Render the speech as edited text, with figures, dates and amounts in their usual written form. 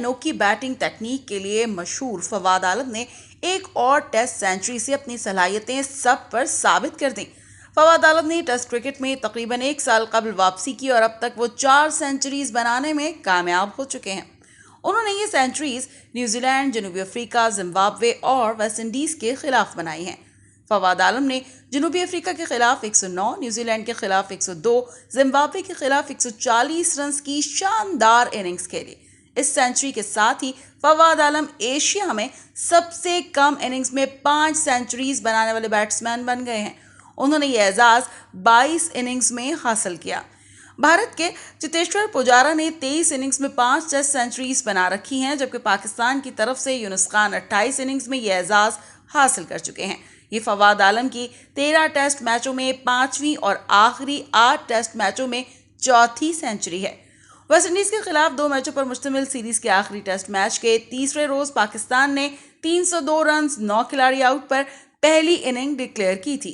अनोखी बैटिंग तकनीक के लिए मशहूर फवाद आलम ने एक और टेस्ट सेंचुरी से अपनी सलाहियतें सब पर साबित कर दी। फवाद आलम ने टेस्ट क्रिकेट में तकरीबन 1 साल कबल वापसी की और अब तक वो 4 सेंचुरीज बनाने में कामयाब हो चुके हैं। उन्होंने ये सेंचुरीज न्यूजीलैंड, जनूबी अफ्रीका, जिम्बाब्वे और वेस्ट इंडीज के खिलाफ बनाई हैं। फवाद आलम ने जनूबी अफ्रीका के खिलाफ 109, न्यूजीलैंड के खिलाफ 102, जिम्बाब्वे के खिलाफ 140 रन की शानदार इनिंग्स खेली। इस सेंचुरी के साथ ही फवाद आलम एशिया में सबसे कम इनिंग्स में 5 सेंचुरीज बनाने वाले बैट्समैन बन गए हैं। उन्होंने ये एजाज 22 इनिंग्स में हासिल किया। भारत के चेतेश्वर पुजारा ने 23 इनिंग्स में 5 टेस्ट सेंचुरीज बना रखी हैं, जबकि पाकिस्तान की तरफ से यूनुस खान 28 इनिंग्स में ये एजाज हासिल कर चुके हैं। ये फवाद आलम की 13 टेस्ट मैचों में 5वीं और आखिरी 8 टेस्ट मैचों में चौथी सेंचुरी है। वेस्ट इंडीज के खिलाफ 2 मैचों पर मुश्तमिल सीरीज के आखिरी टेस्ट मैच के तीसरे रोज पाकिस्तान ने 302 रन 9 खिलाड़ी आउट पर पहली इनिंग डिक्लेयर की थी।